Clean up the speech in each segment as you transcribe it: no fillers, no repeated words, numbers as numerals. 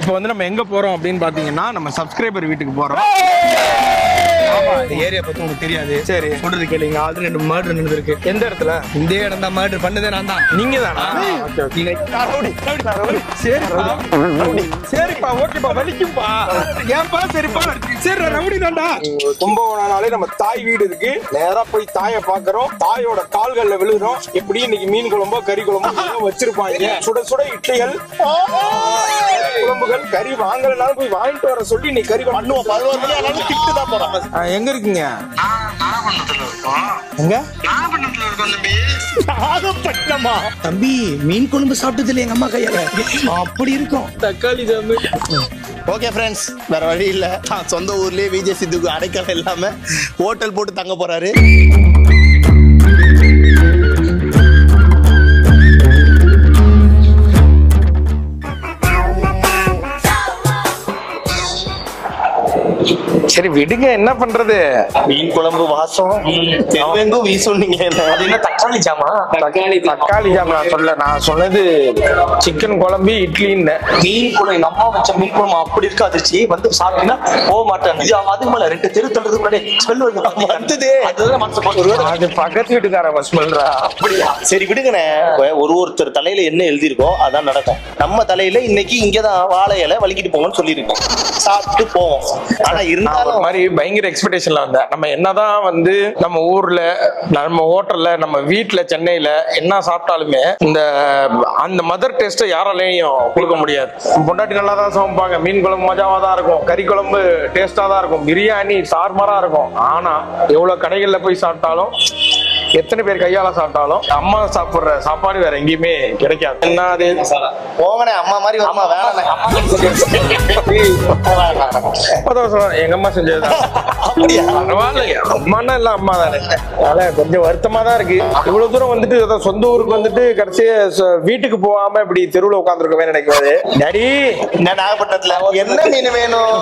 இப்போ வந்து நம்ம எங்க போறோம் அப்படின்னு பாத்தீங்கன்னா நம்ம சப்ஸ்கிரைபர் வீட்டுக்கு போறோம். இந்த ஏரியா பத்தி உங்களுக்கு தெரியாது. சரி சொல்றது கேளுங்க. ஆல்ரெடி 2 மர்டர் நடந்திருக்கு. எந்த இடத்துல? இந்த இடம் தான். மர்டர் பண்ணதே நான் தான். நீங்க தானா? சரிப்பா ஓகேப்பா வலிக்கும்பா. ஏன்பா சரிப்பா சரி ரவுடி தான்டா. கும்பகோணாலே நம்ம தாய் வீடு இருக்கு. நேரா போய் தாயை பாக்குறோம். தாயோட கால்கள்ல விழுகிறோம். எப்படி இன்னைக்கு மீன் குழம்போ கறி குழம்போ வச்சிருப்பாங்க. சுட சுட இட்லிகள் குழம்புகள் கறி வாங்கலனாலும் போய் வாங்கிட்டு வர சொல்லி இன்னைக்கு கறி பண்ணுவோம். 11 மணி ஆனாலும் திட்டு தான் போறோம். எங்க இருக்கீங்க? எங்க? நாகப்பட்டினமா? தம்பி மீன் குழம்பு சாப்பிட்டதுல எங்க அம்மா கையால அப்படி இருக்கும். தக்காளி ஜாமு. ஓகே ஃப்ரெண்ட்ஸ், வேற வழி இல்ல. சொந்த ஊர்லயே விஜய் சித்துக்கு அடைக்கலம் இல்லாம ஹோட்டல் போட்டு தங்க போறாரு. சரி விடுங்க, என்ன பண்றது? மீன் குழம்பு வாசம் எங்கும் வீசுனீங்க. அது என்ன தக்காளி ஜாமா? தக்காளி ஜாமா சொல்ல, நான் சொன்னது சிக்கன் குழம்பு இட்லின்னு. மீன் குழம்பு எங்க அம்மா வச்ச மீன் குழம்பு அப்படி இருக்கு. அதிர்ச்சி வந்து சாப்பிட்டீங்கன்னா போக மாட்டாங்க. அதுக்கு மேல 2 தெரு தள்ளுறதுக்கு முன்னாடி ஸ்மெல் வந்ததே. அதுதான் மனசு. அது பக்கத்து வீட்டுக்காரங்க ஸ்மெல்ரா. அப்படியா? சரி விடுங்கண்ணே. ஒருத்தர் தலையில என்ன எழுதிருக்கோ அதான் நடக்கும். நம்ம தலையில இன்னைக்கு இங்கதான் வாழை இலை வலிக்கிட்டு போங்கன்னு சொல்லியிருக்கோம். சாப்பிட்டு போவோம். ஆனா இருந்தாலும் மாதிரி பயங்கர எக்ஸ்பெக்டேஷன்ல வந்தேன். நம்ம என்னதான் வந்து நம்ம ஊர்ல நம்ம ஹோட்டல்ல நம்ம வீட்டுல சென்னையில என்ன சாப்பிட்டாலுமே இந்த அந்த மதர் டேஸ்ட் யாராலையும் கொடுக்க முடியாது. பொண்டாட்டி நல்லா தான் சமைப்பாங்க. மீன் குழம்பு மஜாவா தான் இருக்கும். கறி குழம்பு டேஸ்டா தான் இருக்கும். பிரியாணி சார்மரா இருக்கும். ஆனா எவ்வளவு கடைகள்ல போய் சாப்பிட்டாலும் எத்தனை பேர் கையால சாப்பிட்டாலும் அம்மா சாப்பிடுற சாப்பாடு வேற எங்கேயுமே கிடைக்காது. என்ன அது போங்கண்ணே. அம்மா மாதிரி அம்மா வேணாம். எங்க அம்மா செஞ்சதுதான். பரவாயில்ல, அம்மானா இல்ல அம்மா தானே. அதனால கொஞ்சம் வருத்தமா தான் இருக்கு. இவ்வளவு தூரம் வந்துட்டு சொந்த ஊருக்கு வந்துட்டு கடைசியா வீட்டுக்கு போகாம இப்படி தெருவுல உட்காந்துருக்கவே நினைக்காது. டாடி என்ன நாகப்பட்டினத்துல என்ன மீன் வேணும்?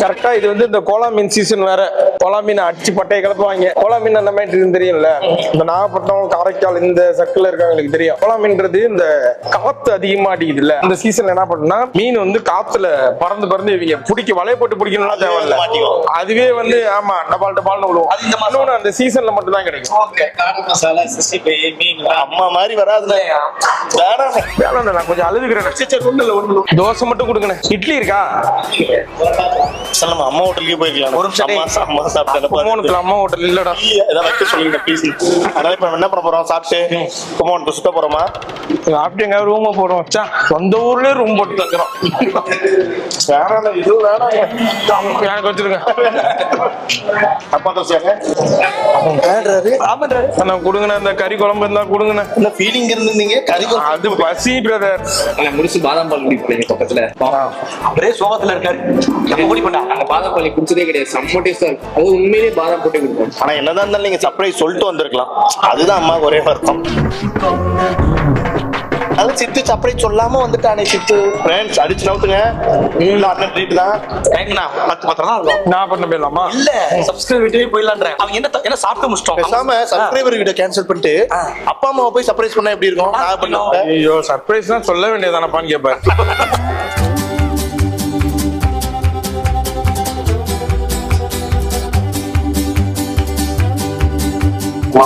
கரெக்டா இது வந்து இந்த கோலா மீன் சீசன் வேற. கோலா மீன் அடிச்சு பட்டையை கிளப்புவாங்க. கோலா மீன் அந்த மாதிரி தெரியும்ல. இந்த நாகப்பட்டினம் காரைக்கால் இந்த சர்க்கிள் இருக்கவங்களுக்கு தெரியும். கோலா மீன்றது இந்த காத்து அதிகமா அடிக்குது இல்ல. இந்த சீசன்ல என்ன பண்ணுனா மீன் வந்து காத்துல பறந்து பறந்து இவங்க பிடிக்க வலைய போட்டு பிடிக்கணும்னா தேவையில்ல. அதுவே வந்து ஆமா டபால் டபால்னு விழுவும். அது இந்த மாதிரி அந்த சீசன்ல மட்டும் தான் கிடைக்கும். அம்மா மாதிரி வராதுல. நான் கொஞ்சம் அழுதுகிறேன். தோசை மட்டும் கொடுங்க. இட்லி இருக்கா? நம்ம அம்மா ஹோட்டலுக்கே போய்க்கலாம். ஒரு அம்மா சாப்பிட்டேன். அம்மா ஹோட்டல் இல்லடா. சொல்லுங்க ப்ளீஸ். அதனால இப்ப என்ன பண்ண போறோம்? சாப்பிட்டு கும்பகோணம் சுத்த போறோமா? சாப்பிட்டு எங்க ரூம் போறோம். சொந்த ஊர்லயே ரூம் போட்டு தங்குறோம். வேற இது வேணாம் எனக்கு வச்சிருங்க. அப்பா தோசையாங்க கொடுங்கண்ணா. இந்த கறி குழம்பு இருந்தா கொடுங்கண்ணா. இந்த ஃபீலிங் இருந்தீங்க. கறி குழம்பு அது பசி பிரதர். முடிச்சு பாதாம் பால் குடிப்பீங்க பக்கத்துல. அப்படியே சோகத்துல இருக்காரு. நம்ம ஓடி பண்ணா அந்த பாதாம் பால் குடிச்சதே கிடையாது. செம்ம டேஸ்டா இருக்கு. அது உண்மையிலேயே பாதாம் போட்டு குடிப்போம். ஆனா என்னதான் இருந்தாலும் நீங்க சர்ப்ரைஸ் சொல்லிட்டு வந்திருக்கலாம். அதுதான் அம்மா ஒரே வருத்தம். அது சித்து சர்ப்ரைஸ் சொல்லாம வந்துட்டானே சித்து. ஃப்ரெண்ட்ஸ் அடிச்சு நவுத்துங்க. அண்ணன் ட்ரீட் தான். ஏங்கண்ணா 10 தான் இருக்கும். நான் பண்ண போயிடலாமா? இல்ல சப்ஸ்கிரைபர் வீட்டே போயிடலான்றேன். அவங்க என்ன சாப்பிட்டு முடிச்சிட்டோம். பேசாம சப்ஸ்கிரைபர் வீடியோ கேன்சல் பண்ணிட்டு அப்பா அம்மாவை போய் சர்ப்ரைஸ் பண்ணா எப்படி இருக்கும்? நான் பண்ணுவேன். ஐயோ சர்ப்ரைஸ் தான் சொல்ல வேண்டியதானப்பான்னு கேட்பேன்.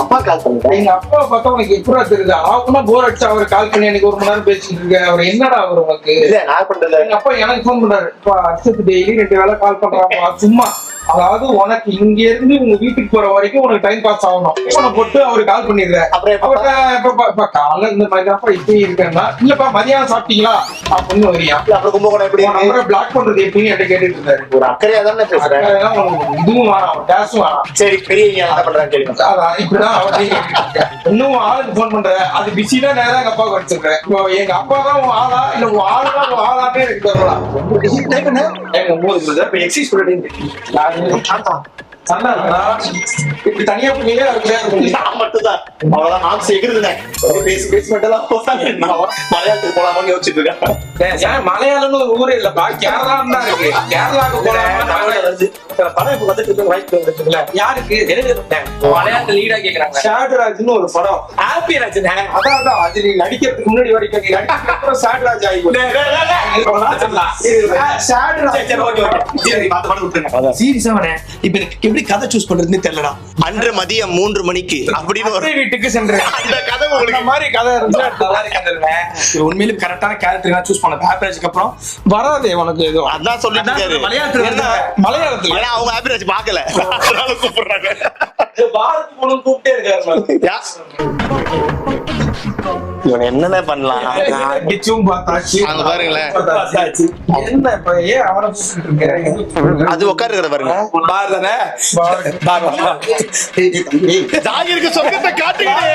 அப்பா கால் பண்ணுங்க. எங்க அப்பா பார்த்தா உனக்கு எப்படா தெரியுது? ஆகுனா போர் அடிச்சு அவர் கால் பண்ணி எனக்கு 1 மணி நேரம் பேசிட்டு இருக்க. அவர் என்னடா அவர் உனக்கு? இல்ல நான் பண்றேன். எங்க அப்பா எனக்கு ஃபோன் பண்றாரு. அர்ஷத்துக்கு டெய்லி 2 வேளை கால் பண்றாங்க. சும்மா அதாவது உனக்கு இங்க இருந்து உங்க வீட்டுக்கு போற வரைக்கும் உனக்கு டைம் பாஸ் ஆகணும். போன போட்டு அவரு கால் பண்ணிடுறேன். அப்புறம் காலைல இந்த மாதிரி அப்பா இப்படி இருக்கேன்னா இல்லப்பா மதியானம் சாப்பிட்டீங்களா அப்படின்னு வரியா? அப்புறம் கும்பகோணம் எப்படி நம்பரை பிளாக் பண்றது எப்படின்னு என்கிட்ட கேட்டுட்டு இருந்தாரு. ஒரு அக்கறையா தானே பேசுறேன். இதுவும் வேணாம், டேஸும் வேணாம். சரி பெரிய என்ன பண்றாங்க கேளுங்க. அதான் இப்படிதான் அவர்கிட்ட இன்னும் ஆளுக்கு போன் பண்ற. அது பிஸினா நேரம் எங்க அப்பா வச்சிருக்கேன். இப்போ எங்க அப்பா தான் உன் ஆளா இல்ல உன் ஆளுதான் உன் ஆளாமே எனக்கு தெரியல. எங்க 9 எக்ஸைஸ் சொல்லிட்டு இப்படி தனியா பண்ணீங்க மட்டும்தான் அவ்வளவுதான். நான் சேர்க்கிறதுனேன் பேசி பேசி மட்டும் மலையாளத்துக்கு போலாமான்னு யோசிச்சுட்டு இருக்கேன். மலையாளம்னு ஒரு ஊரே இல்லப்பா, கேரளா தான் இருக்கு. கேரளாவுக்கு படம் இப்ப வந்துட்டு வாய்ப்பு வந்துச்சுங்களா? யாருக்கு மலையாளத்துல லீடா கேக்குறாங்க. ஷாஜராஜ்னு ஒரு படம். ஹாப்பி ராஜனே. அதான் அது நீ நடிக்கிறதுக்கு முன்னாடி வரைக்கும் நீ நடிக்கிறதுக்கு அப்புறம் சேட் ராஜ் ஆகி சீரியஸாவனே இப்ப எனக்கு எப்படி கதை சூஸ் பண்றதுன்னு தெரியலடா. அன்று மதியம் 3 மணிக்கு அப்படின்னு ஒரு வீட்டுக்கு சென்று அந்த கதை இந்த உங்களுக்கு மாதிரி கதை இருந்தா இது உண்மையிலேயே கரெக்டான கேரக்டர் சூஸ் பண்ண ஹாப்பிராஜுக்கு அப்புறம் வராது உனக்கு எதுவும். அதான் சொல்லிட்டு இருக்காரு. மலையாளத்துல ஏன்னா, மலையாளத்துல ஏன்னா அவங்க ஹாப்பிராஜ் பார்க்கல அதனால கூப்பிடுறாங்க. பாரத் பொண்ணு கூப்பிட்டே இருக்காரு. யா. இவன் என்னென்ன பண்ணலாம் அடிச்சும் பார்த்தாச்சு. அங்க பாருங்களேன். என்ன இப்ப ஏன் அவனை கூப்பிட்டு இருக்க? அது உட்காருக்கிற பாருங்க. பாரதனே ஜாகிருக்கு சொர்க்கத்தை காட்டுகிறே.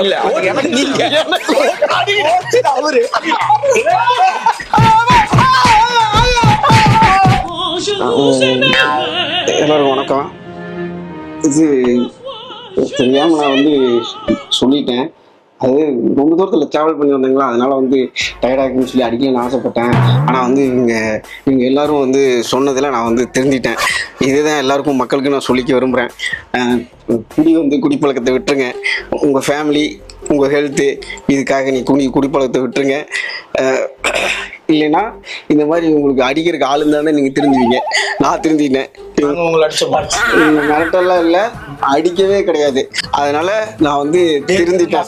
இல்ல அவரு எல்லாருக்கும் வணக்கம். இது தெரியாம நான் வந்து சொல்லிட்டேன். அது ரொம்ப தூரத்தில் ட்ராவல் பண்ணி வந்தாங்களா, அதனால வந்து டயர்டாகுன்னு சொல்லி அடிக்கணும்னு ஆசைப்பட்டேன். ஆனால் வந்து இவங்க எல்லாரும் வந்து சொன்னதில் நான் வந்து தெரிஞ்சிட்டேன். இதுதான் எல்லாருக்கும் மக்களுக்கு நான் சொல்லிக்க விரும்புகிறேன். குடிப்பழக்கத்தை விட்டுருங்க. உங்கள் ஃபேமிலி, உங்கள் ஹெல்த்து, இதுக்காக நீ குடிப்பழக்கத்தை விட்டுருங்க. இல்லைன்னா இந்த மாதிரி உங்களுக்கு அடிக்கிறதுக்கு ஆள் இருந்தானே நீங்கள் தெரிஞ்சுவீங்க. நான் தெரிஞ்சுக்கிட்டேன். மிரட்டெல்லாம் இல்லை, அடிக்கவே கிடையாது. அதனால நான் வந்து திருந்திட்டேன்.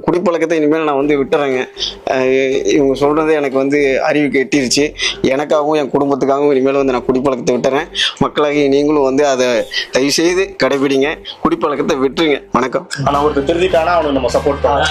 குடிப்பழக்கத்தை இனிமேல் நான் வந்து விட்டுறேங்க. இவங்க சொல்றது எனக்கு வந்து அறிவுக்கு எட்டிருச்சு. எனக்காகவும் என் குடும்பத்துக்காகவும் இனிமேல் வந்து நான் குடிப்பழக்கத்தை விட்டுறேன். மக்களாகி நீங்களும் வந்து அதை தயவு செய்து கடைபிடிங்க. குடிப்பழக்கத்தை விட்டுருங்க. வணக்கம். ஆனா ஒருத்தர் திருந்திட்டானா அவனுக்கு நம்ம சப்போர்ட் பண்ணலாம்.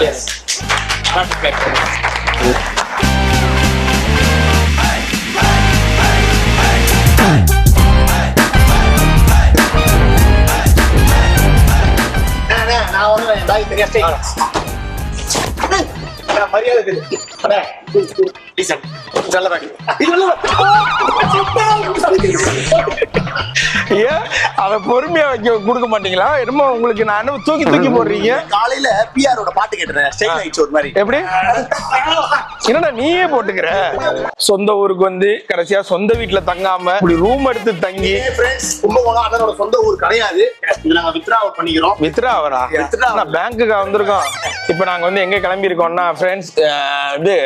ஏன் அத பொறுமையா கொடுக்க மாட்டீங்களா? என்னமோ உங்களுக்கு நான் தூக்கி தூக்கி போடுறீங்க. காலையில பிஆரோட பாட்டு கேட்டுறேன். ஸ்டைல் ஆயிடுச்சு ஒரு மாதிரி. எப்படி என்னடா நீயே போட்டுக்கிற? சொந்த ஊருக்கு வந்து கடைசியா சொந்த வீட்டுல தங்காம இப்படி ரூம் எடுத்து தங்கி. கும்பகோணம் அதனோட சொந்த ஊர் கிடையாது. இது நாங்க வித்ராவ பண்ணிக்கிறோம். வித்ரா அவரா? பேங்க்குக்கு வந்திருக்கோம். இப்ப நாங்க வந்து எங்க கிளம்பி இருக்கோம்னா ஃப்ரெண்ட்ஸ் இது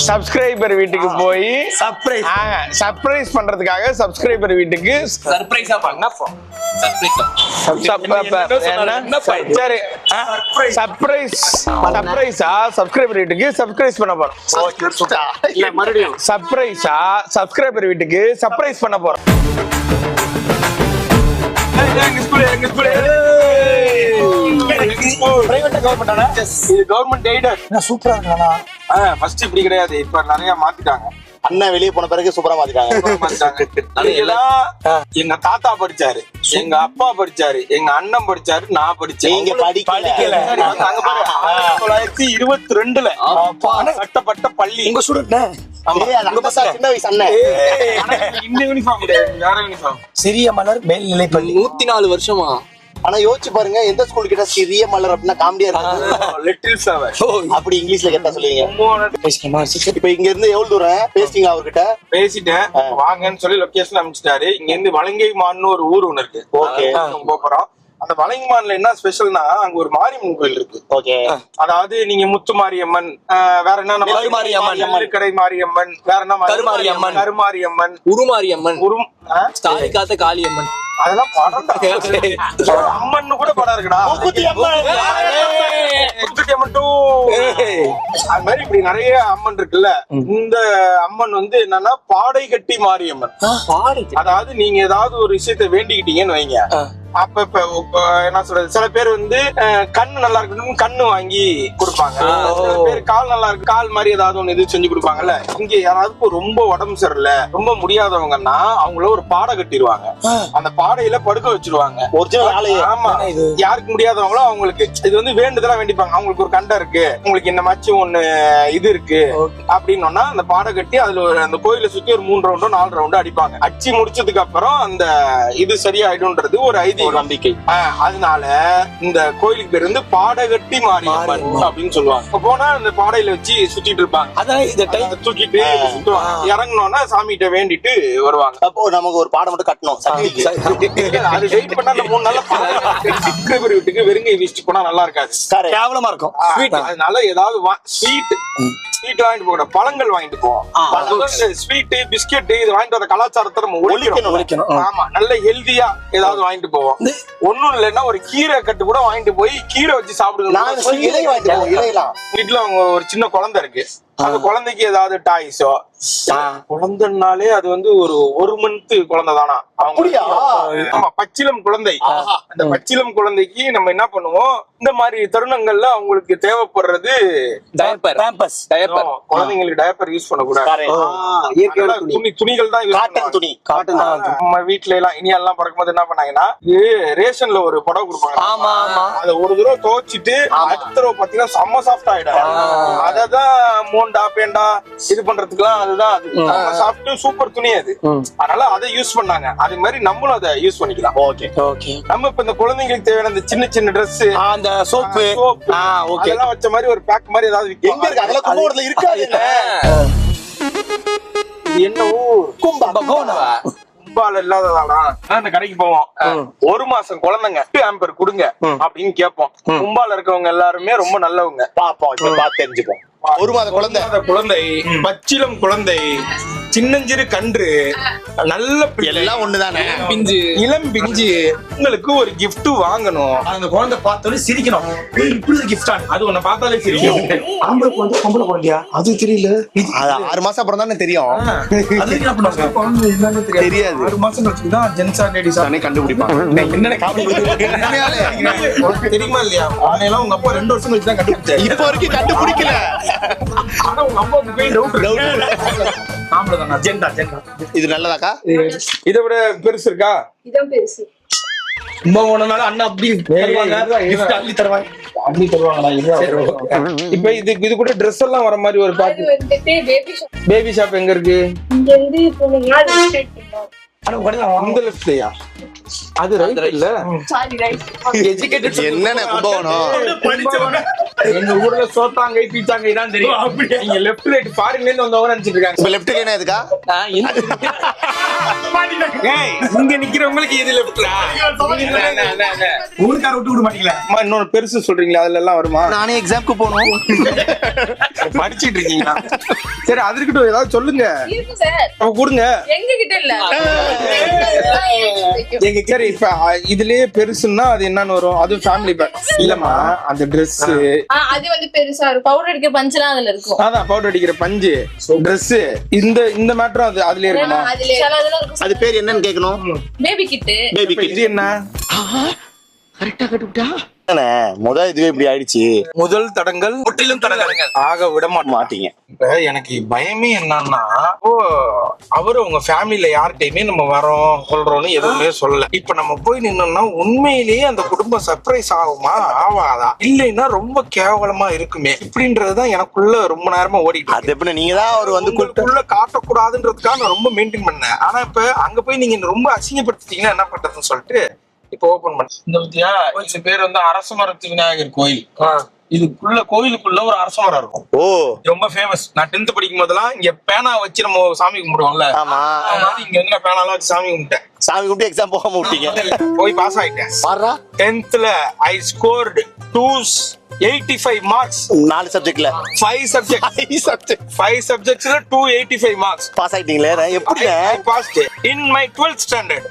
சப்ஸ்கிரைபர் வீட்டுக்கு போய் சர்ப்ரைஸ் பண்றதுக்காக சப்ஸ்கிரைபர் வீட்டுக்கு சர்ப்ரைஸா பண்ணா போ. சப்ஸ்கிரைபர் வீட்டுக்கு சர்ப்ரைஸ் பண்ண போறோம். மறுபடியும் சர்ப்ரைஸா சப்ஸ்கிரைபர் வீட்டுக்கு சர்ப்ரைஸ் பண்ண போறோம். சூப்பரா இருக்கானா? ஃபர்ஸ்ட் இப்படி கிடையாது, இப்ப நிறைய மாத்திட்டாங்க. அண்ணன் வெளியே போன பிறகு சூப்பரா மாத்திட்டாங்க. எங்க தாத்தா படிச்சாரு, எங்க அப்பா படிச்சாரு, எங்க அண்ணன் படிச்சாரு, நான் படிச்சேன். நீங்க படிக்கல. அங்க பாரு 1922ல கட்டப்பட்ட பள்ளி. உங்க ஸ்டூடெண்ட் சின்ன வயசு அண்ணன். இந்த யூனிஃபார்ம் கிடையாது, வேற யூனிஃபார்ம். சிறிய மலர் மேல்நிலை பள்ளி 104 வருஷமா. ஆனா யோசிச்சு பாருங்க, எந்த ஸ்கூல் கிட்ட சிறிய மலர் அப்படின்னா காமெடியா இருக்கு. லிட்டில் செவன் அப்படி இங்கிலீஷ்ல கேட்டா சொல்லுவீங்க. இப்ப இங்க இருந்து எவ்வளவு தூரம் பேசிட்டீங்க அவர்கிட்ட? பேசிட்டேன், வாங்கன்னு சொல்லி லொகேஷன் அனுப்பிச்சிட்டாரு. இங்க இருந்து வலங்கைமான்னு ஒரு ஊர் ஒண்ணு இருக்கு. ஓகே, போறோம். அந்த வலங்கைமான்ல என்ன ஸ்பெஷல்னா அங்க ஒரு மாரியம்மன் கோயில் இருக்கு. ஓகே, அதாவது நீங்க முத்து மாரியம்மன், வேற என்ன கடை மாரியம்மன், வேற என்ன கருமாரியம்மன், உருமாரியம்மன், ஸ்டாலி காத்த காளியம்மன், அதெல்லாம் படம். அம்மன் கூட படம் இருக்குடா. அது மாதிரி இப்படி நிறைய அம்மன் இருக்குல்ல. இந்த அம்மன் வந்து என்னன்னா பாடை கட்டி மாரியம்மன். அதாவது நீங்க ஏதாவது ஒரு விஷயத்த வேண்டிக்கிட்டீங்கன்னு வைங்க, அப்ப இப்ப என்ன சொல்றது, சில பேர் வந்து கண்ணு நல்லா இருக்கணும் கண்ணு வாங்கி கொடுப்பாங்க. சில பேர் கால் நல்லா இருக்கு கால் மாதிரி ஏதாவது ஒண்ணு இது செஞ்சு கொடுப்பாங்கல்ல. இங்க யாராவது ரொம்ப உடம்பு சரியில்லை, ரொம்ப முடியாதவங்கன்னா அவங்கள ஒரு பாடை கட்டிடுவாங்க. அந்த பாடையில படுக்க வச்சிருவாங்க. ஆமா, யாருக்கு முடியாதவங்களோ அவங்களுக்கு இது வந்து வேண்டுதலா வேண்டிப்பாங்க. அவங்களுக்கு ஒரு கண்டம் இருக்கு, உங்களுக்கு இந்த மாதிரி ஒண்ணு இது இருக்கு அப்படின்னா அந்த பாடை கட்டி அதுல அந்த கோயிலை சுத்தி ஒரு 3 ரவுண்டோ 4 ரவுண்டோ அடிப்பாங்க. அடிச்சு முடிச்சதுக்கு அப்புறம் அந்த இது சரியாயிடும்ன்றது ஒரு ஐதீகம். நம்பிக்கை. அதனால இந்த கோயிலுக்கு பேர் வந்து பாடகட்டி மாரியம்மன் அப்படின்னு சொல்லுவாங்க. இப்ப போனா அந்த பாடையில வச்சு சுத்திட்டு இருப்பாங்க. அதான் இந்த டைம் தூக்கிட்டு சுத்துவாங்க. இறங்கணும்னா சாமிகிட்ட வேண்டிட்டு வருவாங்க. அப்போ நமக்கு ஒரு பாடம் மட்டும் கட்டணும். அது வெயிட் பண்ணா அந்த 3 நாள்ல பிப்ரவரி வீட்டுக்கு வெறுங்கை வீசிட்டு போனா நல்லா இருக்காது, கேவலமா இருக்கும். அதனால ஏதாவது ஸ்வீட் வாங்கிட்டு போக, பழங்கள் வாங்கிட்டு போவோம். ஸ்வீட் பிஸ்கெட் இது வாங்கிட்டு வர கலாச்சாரத்தை நம்ம ஒழிக்கணும். ஆமா, நல்ல ஹெல்தியா ஏதாவது வாங்கிட்டு போவோம். ஒண்ணும் இல்லைன்னா ஒரு கீரை கட்டு கூட வாங்கிட்டு போய் கீரை வச்சு சாப்பிடுங்க. வீட்டுல அவங்க ஒரு சின்ன குழந்தை இருக்கு, அந்த குழந்தைக்கு ஏதாவது டாய்ஸோ, குழந்தைனாலே அது வந்து ஒரு மந்த் குழந்தை தானா. ஆமா, பச்சிலம் குழந்தை. அந்த பச்சிலம் குழந்தைக்கு நம்ம என்ன பண்ணுவோம், இந்த மாதிரி தருணங்கள்ல அவங்களுக்கு தேவைப்படுறது குழந்தைங்களுக்கு டயப்பர் யூஸ் பண்ணக்கூடாது. துணிகள் தான் நம்ம வீட்டுல எல்லாம் இனியெல்லாம் பிறக்கும்போது என்ன பண்ணாங்கன்னா ரேஷன்ல ஒரு புடவை கொடுப்பாங்க. அதை ஒரு தடவை துவைச்சிட்டு அடுத்த தடவை பாத்தீங்கன்னா செம்ம சாஃப்ட் ஆயிடும். அததான் மோண்டா பேண்டா இது பண்றதுக்குலாம் அதுதான் சாப்பிட்டு சூப்பர் துணி அது. அதனால அதை யூஸ் பண்ணாங்க. அது மாதிரி நம்மளும் அதை யூஸ் பண்ணிக்கலாம். நம்ம இப்ப இந்த குழந்தைங்களுக்கு தேவையான இந்த சின்ன சின்ன ட்ரெஸ், அந்த சோப்பு அதெல்லாம் வச்ச மாதிரி ஒரு பேக் மாதிரி ஏதாவது இருக்காது. என்ன ஊர்? கும்பால இல்லாததானா? அந்த கடைக்கு போவோம், 1 மாசம் குழந்தைங்க ஆம்பர் கொடுங்க அப்படின்னு கேட்போம். கும்பால இருக்கவங்க எல்லாருமே ரொம்ப நல்லவங்க. பாப்போம், தெரிஞ்சுப்போம். 1 மாத குழந்தை, பச்சிலம் குழந்தை, சின்னஞ்சிறு கன்று, நல்ல எல்லாம் ஒண்ணுதானே, இளம் பிஞ்சு. உங்களுக்கு ஒரு கிஃப்ட் வாங்கணும். அந்த குழந்தை பார்த்தோன்னே சிரிக்கணும். இப்படி ஒரு கிஃப்ட் அது உன்னை பார்த்தாலே சிரிக்கும். ஆம்பளை குழந்தை பொம்பளை குழந்தையா அது தெரியல. 6 மாசம் அப்புறம் தானே தெரியும். தெரியாது. 6 மாசம் கழிச்சுதான் ஜென்ஸா லேடிஸா கண்டுபிடிப்பாங்க. தெரியுமா இல்லையா? அதெல்லாம் உங்க அப்பா 2 வருஷம் கழிச்சு தான் கண்டுபிடிச்சாரு. இப்ப வரைக்கும் கண்டுபிடிக்கல. ஆனா உங்க அப்பாவுக்கு போய் டவுட். இது நல்லதாக்கா? இதை விட பெருசு இருக்கா? இதான் பெருசு. கும்பகோணம்னால அண்ணா அப்படி அள்ளி தருவாங்க. இப்ப இது கூட ட்ரெஸ் எல்லாம் வர மாதிரி ஒரு அது வந்துட்டு பேபி ஷாப் எங்க இருக்கு? இங்க இருந்து போனீங்கன்னா ஸ்ட்ரைட் பண்ணலாம். அந்த லெஃப்ட்லயா? அது ரைட் இல்ல. Sorry right. என்னென்ன கும்பகோணம்? எங்க ஊர்ல சோத்தாங்கை பீச்சாங்கை தான் தெரியும். நீங்க லெஃப்ட் ரைட் ஃபாரின்ல இருந்து வந்தவங்க நினைச்சிட்டு இருக்காங்க. இப்ப லெஃப்ட் என்ன எதுக்கா? ஏய், இங்க நிக்கிறவங்களுக்கு இது லெஃப்ட்ரா? ஊருக்கார விட்டு விட மாட்டீங்களா? இன்னொரு பெருசு சொல்றீங்களா? அதுல எல்லாம் வருமா? நானே எக்ஸாம்க்கு போகணும். படிச்சிட்டு இருக்கீங்களா? சரி, அது இருக்கட்டும், ஏதாவது சொல்லுங்க. இருக்கு சார். அப்ப கொடுங்க. எங்க கிட்ட இல்ல. எங்க சரி, இப்ப இதுலயே பெருசுன்னா அது என்னன்னு வரும்? அது ஃபேமிலி பேக் இல்லம்மா. அந்த Dress அது வந்து பெருசா இருக்கும். பவுடர் அடிக்கிற பஞ்செல்லாம் அதுல இருக்கும். அதான் பவுடர் அடிக்கிற பஞ்சு, Dress இந்த மேட்டரும் அதுலயே இருக்குமா? அது பேர் என்னன்னு கேட்கணும். Baby kit. Baby kit. இது என்ன? கரெக்டா கண்டுபிட்டா? முதல் இதுவே இப்படி ஆயிடுச்சு. முதல் தடங்கள் முற்றிலும் தடங்கள் ஆக விட மாட்டீங்க. இப்ப எனக்கு பயமே என்னன்னா, அவரு உங்க ஃபேமிலில யார்கிட்டயுமே நம்ம வரோம் சொல்றோம்னு எதுவுமே சொல்லல. இப்ப நம்ம போய் நின்னோம்னா உண்மையிலேயே அந்த குடும்பம் சர்ப்ரைஸ் ஆகுமா ஆவாதா, இல்லைன்னா ரொம்ப கேவலமா இருக்குமே இப்படின்றதுதான் எனக்குள்ள ரொம்ப நேரமா ஓடிட்டு. அது எப்படி நீங்க தான் அவர் வந்து உள்ள காட்டக்கூடாதுன்றதுக்காக நான் ரொம்ப மெயின்டைன் பண்ணேன். ஆனா இப்ப அங்க போய் நீங்க ரொம்ப அசிங்கப்படுத்திட்டீங்கன்னா என்ன பண்றதுன்னு சொல்லிட்டு இப்ப ஓபன் பண்ண. இந்த பத்தியா, இந்த பேர் வந்து அரசமரத்து விநாயகர் கோயில். இதுக்குள்ள கோயிலுக்குள்ள ஒரு அரச மரம் இருக்கும். ரொம்ப ஃபேமஸ். நான் 10th படிக்கும் போதெல்லாம் இங்க பேனா வச்சு நம்ம சாமி கும்பிடுவோம்ல, இங்க வந்து நான் பேனாலாம் வச்சு சாமி கும்பிட்டேன். சாமி கும்பிட்டு எக்ஸாம் போக விட்டீங்க. போய் பாஸ் ஆயிட்டேன். 10th ஐ ஸ்கோர்டு 285 மார்க்ஸ். 4 சப்ஜெக்ட்ல 5 சப்ஜெக்ட்ஸ்ல 285 மார்க்ஸ். பாஸ் ஆயிட்டீங்களே? எப்படி? I passed in my 12th standard.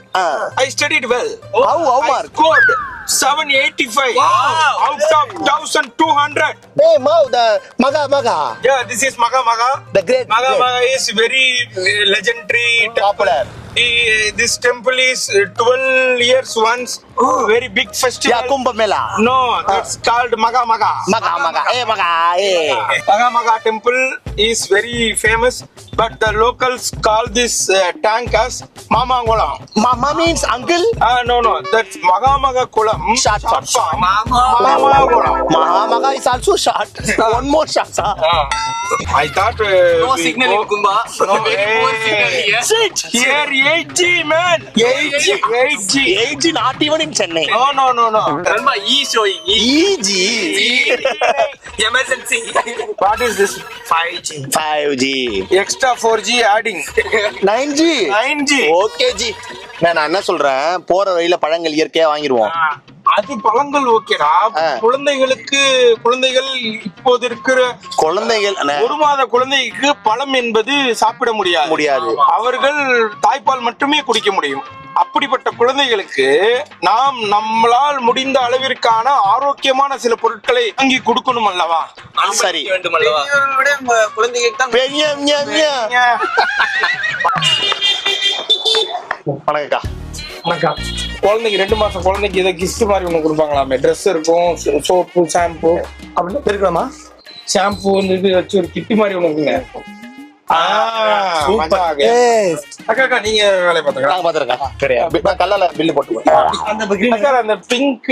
I studied well. How I scored 785 out of 1200. Hey, Mau, the Maga. Yeah, this is Maga. The great. Maga is very legendary. Popular. This temple is 12 years once. Very big festival. Yeah, Kumbh Mela. No, that's called Maga. Maga. Maga temple is very famous, but the locals call this tank as Mamangolam. Mama means uncle? No, that's Maga Kulam. Short form. Maga is also short. One more short. I thought no signal in Kumba. No, here 8G man 8G not even in Chennai. no நண்பா E showing EG emergency what is this 5G 5G extra 4G adding 9G okay G. நான் என்ன சொல்றேன், போற வழியில பழங்கள் இயற்கையா வாங்கிடுவோம். அது பழங்கள் ஓகேடா. குழந்தைகள் இப்போது இருக்கிற குழந்தைகள் 1 மாத குழந்தைக்கு பழம் என்பது சாப்பிட முடியாது. அவர்கள் தாய்ப்பால் மட்டுமே குடிக்க முடியும். அப்படிப்பட்ட குழந்தைகளுக்கு நாம் நம்மளால் முடிந்த அளவிற்கான ஆரோக்கியமான சில பொருட்களை வாங்கி கொடுக்கணும் அல்லவா? சரி வேண்டும் அல்லவா? குழந்தைகளுக்கு தான் பெரிய வணக்கம்க்கா. வணக்கம். குழந்தைக்கு 2 மாசம் குழந்தைக்கு ஏதோ கிஃப்ட் மாதிரி ஒண்ணு கொடுப்பாங்களாமே. ட்ரெஸ் இருக்கும், சோப்பு, ஷாம்பு அப்படின்னு இருக்கலாமா? ஷாம்பு இது வச்சு ஒரு கிட்டி மாதிரி ஒண்ணு இருக்குங்க. அக்கா நீங்க வேலையை பாத்துக்கலாம். நாங்க பாத்துருக்கோம். கிடையாது, நான் கல்லால பில்லு போட்டு அந்த பிங்க்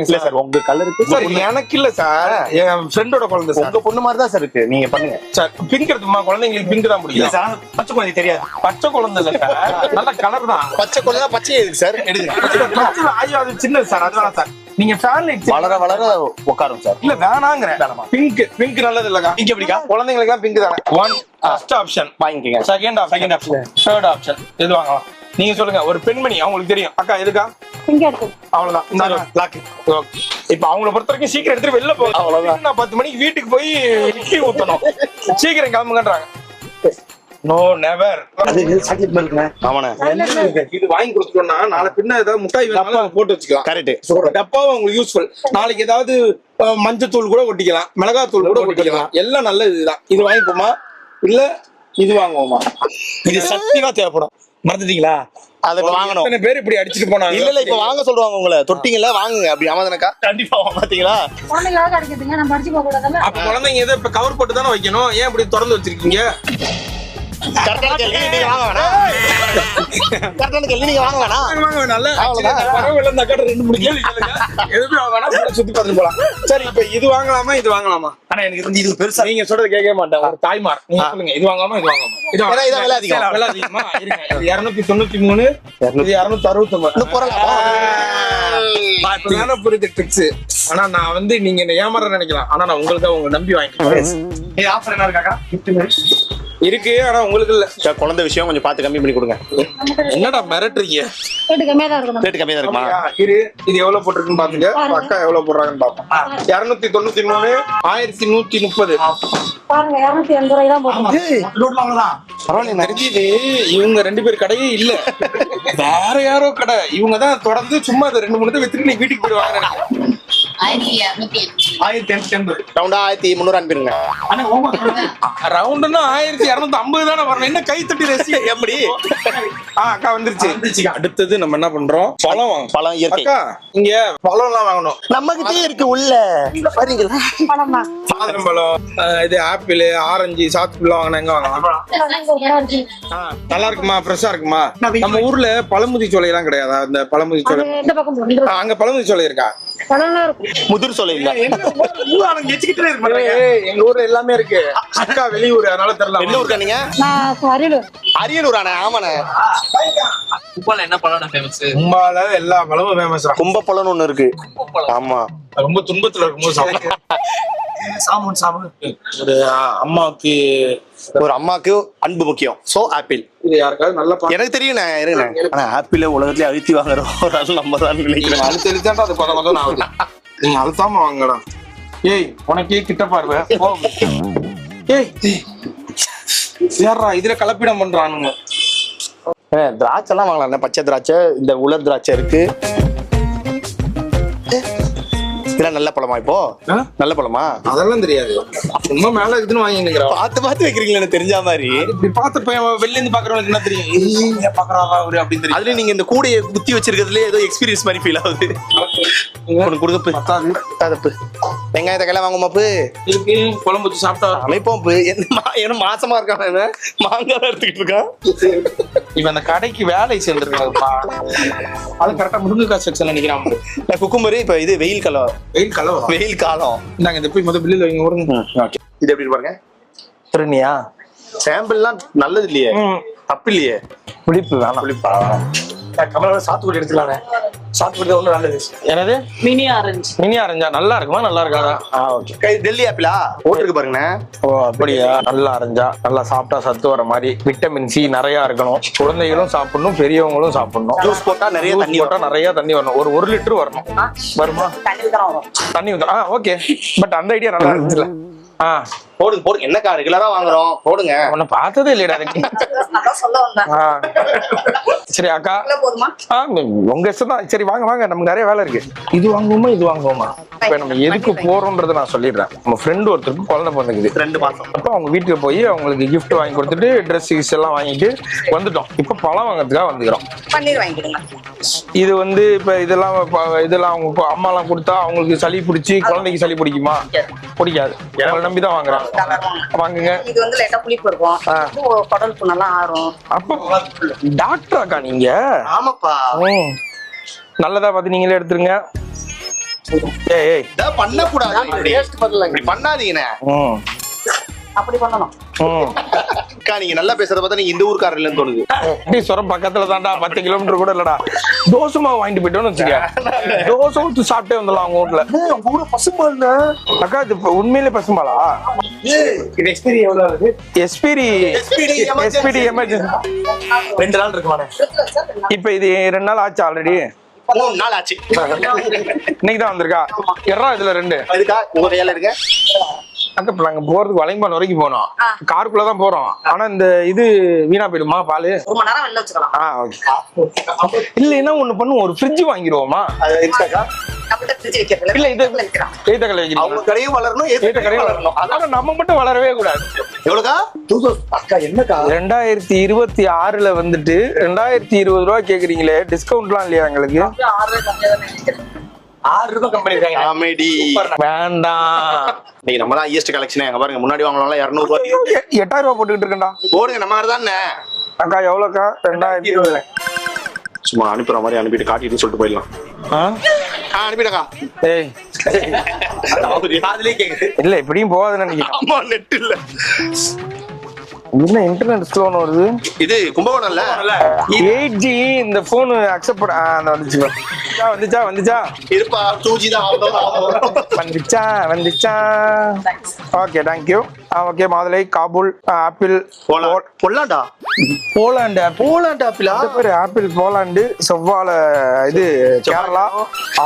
இல்ல சார், உங்க கலருக்கு சார் எனக்கு இல்ல சார், என் ஃப்ரெண்டோட குழந்தை சார். உங்க பொண்ணு மாதிரி தான் சார் இருக்கு, நீங்க பண்ணுங்க சார். பிங்க் எடுத்துமா, குழந்தைங்களுக்கு பிங்க் தான் பிடிக்கும் சார். பச்சை குழந்தை தெரியாது. பச்சை குழந்தை இல்ல சார், நல்ல கலர் தான். பச்சை குழந்தை பச்சை எதுக்கு சார்? எடுங்க. ஐயோ அது சின்னது சார், அதுதான் சார். நீங்க ஃபேன் லைட் வளர உட்காரும் சார். இல்ல வேணாங்கறேன். பிங்க் நல்லது இல்லக்கா. பிங்க் எப்படிக்கா? குழந்தைங்களுக்கு தான் பிங்க் தானே. ஃபர்ஸ்ட் ஆப்ஷன் வாங்கிக்கங்க. செகண்ட் ஆப்ஷன் தேர்ட் ஆப்ஷன் எது வாங்கலாம் நீங்க சொல்லுங்க. ஒரு பெண்மணி, அவங்களுக்கு தெரியும். அக்கா எதுக்கா? அவ்வளவுதான். இந்த லாக். இப்ப அவங்கள பொறுத்த வரைக்கும் சீக்கிரம் எடுத்துட்டு வெளில போகும். அவ்வளவுதான். நான் 10 மணிக்கு வீட்டுக்கு போய் இட்லி ஊத்தணும். சீக்கிரம் கிளம்புங்கன்றாங்க. No never. ஆமாண்ணே. இது வாங்கி கொடுத்துட்டோம்னா நாளை பின்ன ஏதாவது முட்டாய் வேணாலும் போட்டு வச்சுக்கலாம். கரெக்ட். டப்பாவும் உங்களுக்கு யூஸ்ஃபுல். நாளைக்கு ஏதாவது மஞ்சத்தூள் கூட ஒட்டிக்கலாம், மிளகாத்தூள் கூட ஒட்டிக்கலாம். எல்லாம் நல்ல இதுதான். இது வாங்கிப்போமா இல்ல இது வாங்குவோமா? இது சத்தியமா தேவைப்படும். மறந்துட்டீங்களா? அதை வாங்கணும். எத்தனை பேர் இப்படி அடிச்சுட்டு போனாங்க? இல்ல இப்ப வாங்க சொல்லுவாங்க உங்களை. தொட்டிங்களா வாங்குங்க அப்படி. ஆமாதானக்கா? கண்டிப்பா பாத்தீங்களா? அப்ப குழந்தைங்க எதை இப்ப கவர் போட்டு தானே வைக்கணும். ஏன் இப்படி திறந்து வச்சிருக்கீங்க? கரெக்டான கேள்வி. நீங்க வாங்க வேணாம். கரெக்டான கேள்வி. நீங்க வாங்க வேணாம். வாங்க வேணாம்ல. பரவாயில்ல, இந்த அக்கா 2-3 கேள்வி கேளுங்க. எதுவும் வாங்க வேணாம், சுத்தி பார்த்துட்டு போலாம். சரி, இப்ப இது வாங்கலாமா இது வாங்கலாமா? ஆனா எனக்கு இது பெருசா. நீங்க சொல்றது கேட்க மாட்டேன். ஒரு தாய்மார் நீங்க சொல்லுங்க, இது வாங்காம இது வாங்காம. இதான் விலை அதிகம். விலை அதிகமா இருங்க. இது 293, இது 269. புரியுது ட்ரிக்ஸ். ஆனா நான் வந்து நீங்க என்ன ஏமாற நினைக்கலாம். ஆனா நான் உங்களுக்கு உங்க நம்பி வாங்கிக்கிறேன். ஆஃபர் என்ன இருக்காக்கா? இருக்கு, ஆனா உங்களுக்கு இல்ல. குழந்தை விஷயம் கொஞ்சம் பார்த்து கம்மி பண்ணி கொடுங்க. என்னடா மிரட்டுறீங்க? ரேட் கம்மியா தான் இருக்குமா? இரு, இது எவ்வளவு போட்டிருக்குன்னு பாத்துங்க. அக்கா எவ்வளவு போடுறாங்கன்னு பாப்போம். 293, 1130. பாருங்க 280 ரூபாய் தான் போடுறாங்க. பரவாயில்ல. தெரிஞ்சது இவங்க 2 பேர் கடையே இல்ல, வேற யாரோ கடை. இவங்க தான் தொடர்ந்து சும்மா 2-3 வித்துட்டு நீ வீட்டுக்கு போய் வாங்குறாங்க. 1280. ரவுண்டா 1300 அனுப்பிடுங்க. ரவுண்டுன்னா 1250 தானே வரணும். என்ன கை தட்டி ரசி எப்படி? அக்கா வந்துருச்சு. அடுத்தது நம்ம என்ன பண்றோம்? பழம் வாங்க. பழம் இயற்கை. அக்கா இங்க பழம் எல்லாம் வாங்கணும். நம்ம கிட்டே இருக்கு உள்ள. பாருங்களா? மாதுளம்பழம், இது ஆப்பிள், ஆரஞ்சு, சாத்துக்குள்ள வாங்கினா எங்க வாங்கலாம்? நல்லா இருக்குமா? ஃப்ரெஷ்ஷா இருக்குமா? நம்ம ஊர்ல பழமுதி சோலை எல்லாம் கிடையாதா? அந்த பழமுதி சோலை அங்க பழமுதி சோலை இருக்கா? முதிர் சோலை இல்ல. எங்க ஊர்ல எல்லாமே இருக்கு. அக்கா வெளியூர், அதனால தெரியல. எந்த ஊருக்கா நீங்க? அரியலூரானே? ஆமாண்ணே. கும்பால என்ன பழம் ஃபேமஸ்? கும்பால எல்லா பழமும் ஃபேமஸ். கும்பப்பழம்னு ஒண்ணு இருக்கு. ஆமா, ரொம்ப துன்பத்துல இருக்கும்போது ஒரு அம்மாவுக்கு அன்பு முக்கியம். So apple. இது யாருக்காவது நல்லா எனக்கு தெரியும். ஆனா ஆப்பிள் உலகத்துல அழுத்தி வாங்குறோம் ஒரு ஆள் நம்ம தான் நினைக்கிறேன். அழுத்தி அழுத்தாண்டா அது கொஞ்சம் ஆகுது. நீங்க அழுத்தாம வாங்கடா. ஏய் உனக்கே கிட்ட பார்வை. ஏய் யாரா இதுல கலப்பிடம் பண்றானுங்க. திராட்சை எல்லாம் வாங்கலாம். பச்சை திராட்சை, இந்த உலர் திராட்சை இருக்கு. இதெல்லாம் நல்ல பழமா? இப்போ நல்ல பழமா? அதெல்லாம் தெரியாது. சும்மா மேல இருக்குதுன்னு வாங்கிக்கிறேன். பார்த்து வைக்கிறீங்களா? எனக்கு தெரிஞ்ச மாதிரி. இப்படி பார்த்து வெளில இருந்து பாக்குறவங்களுக்கு என்ன தெரியும்? பாக்குறாரா அவரு அப்படின்னு தெரியும். அதுல நீங்க இந்த கூடையை குத்தி வச்சிருக்கிறதுல ஏதோ எக்ஸ்பீரியன்ஸ் மாதிரி ஃபீல் ஆகுது. கொடுப்பு வெங்காயத்தை கையில வாங்குமாப்பு இருக்கு. குழம்பு வச்சு சாப்பிட்டா அமைப்போம். என்ன மாசமா இருக்கான், மாங்காய் எடுத்துக்கிட்டு இருக்கான். இவன் அந்த கடைக்கு வேலை சேர்ந்துருக்காங்கப்பா. அது கரெக்டா முருங்கைக்காய் செக்ஷன் நினைக்கிறான். குக்கும்பரு. இப்ப இது வெயில் காலம். வெயில் காலம். நாங்க இந்த போய் முதல் பில்லில் வைங்க. இது எப்படி பாருங்க. திருநியா சாம்பிள்லாம் நல்லது இல்லையே. தப்பு இல்லையே. புளிப்பு வேணாம். புளிப்பா? கமலோட சாத்துக்குடி எடுத்துக்கலானே. சாத்துக்குடி தான் ஒன்றும் நல்லது. என்னது மினி ஆரஞ்சு. மினி ஆரஞ்சா? நல்லா இருக்குமா நல்லா இருக்காதா? ஓகே. டெல்லி ஆப்பிளா போட்டுருக்கு பாருங்கண்ணே. ஓ அப்படியா? நல்லா அரைஞ்சா நல்லா சாப்பிட்டா சத்து வர மாதிரி விட்டமின் சி நிறைய இருக்கணும். குழந்தைகளும் சாப்பிடணும், பெரியவங்களும் சாப்பிடணும். ஜூஸ் போட்டா நிறைய தண்ணி போட்டா நிறைய தண்ணி வரணும். ஒரு லிட்டர் வரணும். வருமா? தண்ணி ஊத்தா? ஓகே. பட் அந்த ஐடியா நல்லா இருந்துச்சுல. போடுங்க போடுங்க. என்னக்கா ரெகுலரா வாங்குறோம், போடுங்க. உன்னை பார்த்ததே இல்லையா எனக்கு. சொல்ல வந்தேன். சரி அக்கா, போதுமா? உங்க இஷ்டம் தான். சரி வாங்க வாங்க, நமக்கு நிறைய வேலை இருக்கு. இது வாங்குவோமா இது வாங்குவோமா? இப்ப நம்ம எதுக்கு போறோம்ன்றத நான் சொல்லிடுறேன். நம்ம ஃப்ரெண்ட் ஒருத்தருக்கு குழந்தை பிறந்துக்குது 2 மாசம். அப்ப அவங்க வீட்டுக்கு போய் அவங்களுக்கு கிஃப்ட் வாங்கி கொடுத்துட்டு ட்ரெஸ் எல்லாம் வாங்கிட்டு வந்துட்டோம். இப்ப பழம் வாங்கறதுக்காக வந்துக்கிறோம். பன்னீர் வாங்கிடுங்க. இது வந்து இப்ப இதெல்லாம் அவங்க அம்மா எல்லாம் கொடுத்தா அவங்களுக்கு சளி பிடிச்சி குழந்தைக்கு சளி பிடிக்குமா? பிடிக்காது. உங்களை நம்பிதான் வாங்குறாங்க. வாங்குங்க. இது வந்து லைட்டா புளிப்பு இருக்கும். குடல் புண்ணெல்லாம் ஆறும். அப்ப டாக்டராக்கா நீங்க? ஆமாப்பா. நல்லதா பார்த்து நீங்களே எடுத்துருங்க. ஏய் பண்ணக்கூடாது. இப்படி பண்ணாதீங்கண்ணே. அப்படி பண்ணணும். அக்கா நீங்க நல்லா பேசுறத பார்த்தா நீங்க இந்த ஊர்க்காரர் இல்லைன்னு தோணுது. சொரம் பக்கத்துல தான்டா, 10 கிலோமீட்டர் கூட இல்லடா. தோசை மாவு வாங்கிட்டு போயிட்டோம்னு வச்சுக்க, தோசை ஊத்து சாப்பிட்டே வந்துடலாம் அவங்க வீட்டுல. உங்க ஊர்ல பசும்பால். அக்கா இது உண்மையிலே பசும்பாலா? இது எக்ஸ்பீரி எவ்வளவு இருக்கு? எஸ்பிடி எமர்ஜென்சி 2 நாள் இருக்குமாண்ணே. இப்ப இது 2 நாள் ஆச்சு ஆல்ரெடி. 3 நாள் ஆச்சு. இன்னைக்கு தான் வந்திருக்கா? எறா இதுல 2. அதுக்கா உங்க கையில இருக்க. அக்கா இப்ப நாங்க போறதுக்கு வளையம்பான் வரைக்கும் போனோம். காருக்குள்ளதான் போறோம். ஆனா இந்த இது வீணா போயிடுமா பாலு? 1 மணி நேரம் வெளில வச்சுக்கலாம். இல்லைன்னா ஒண்ணு பண்ணுவோம், ஒரு ஃப்ரிட்ஜ் வாங்கிடுவோமா? அது இருக்காக்கா? நம்மகிட்ட ஃப்ரிட்ஜ் வைக்கிறது இல்ல இது ஏத்த கடை அவங்க வைக்கிறோம். கடையும் வளரணும், ஏத்த கடையும் வளரணும். ஆனா நம்ம மட்டும் வளரவே கூடாது. எவ்வளவுக்கா? அக்கா என்னக்கா? 2026ல வந்துட்டு 2020 ரூபா கேக்குறீங்களே, டிஸ்கவுண்ட்லாம் இல்லையா எங்களுக்கு? 6 ரூபாய் கம்பெனி இருக்காங்க. காமெடி வேண்டாம். நீங்க நம்ம தான் ஹையஸ்ட் கலெக்ஷன். அங்க பாருங்க, முன்னாடி வாங்கலாம் 200 ரூபாய். 8000 ரூபா போட்டுக்கிட்டு இருக்கேன்டா. போடுங்க, நம்ம மாதிரி தானே. அக்கா எவ்வளோக்கா? 2020. சும்மா அனுப்புற மாதிரி அனுப்பிட்டு காட்டிட்டு சொல்லிட்டு போயிடலாம். அனுப்பிடக்கா. ஏய் அதுலயே கேக்குது. இல்ல இப்படியும் போகாதுன்னு நினைக்கிறேன். ஆமா, நெட் இல்ல. என்ன இன்டர்நெட் ஸ்லோன்னு வருது? இது கும்பகோணம்ல 8G இந்த போன் அக்செப்ட் பண்ண வந்துச்சா இருப்பா. 2G தான் வந்துச்சா. Okay thank you. ஓகே மாதுளை, காபூல், ஆப்பிள், போலாண்டா. போலாண்டு ஆப்பிளா? பேரு ஆப்பிள், போலாண்டு, செவ்வாழை, இது கேரளா,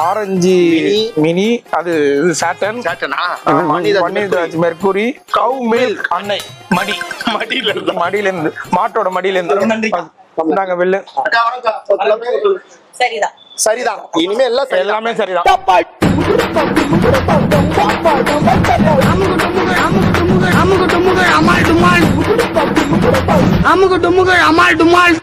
ஆரஞ்சு மினி, அது இது சாட்டன், பன்னீர் திராட்சை, மெர்க்குரி, கவ் மில்க், அன்னை மடியில இருந்து, மாட்டோட மடியில இருந்து. நாங்க வெள்ளு சரிதான். இனிமே எல்லாமே சரிதான். அமுக டுமுக அமால் டுமால்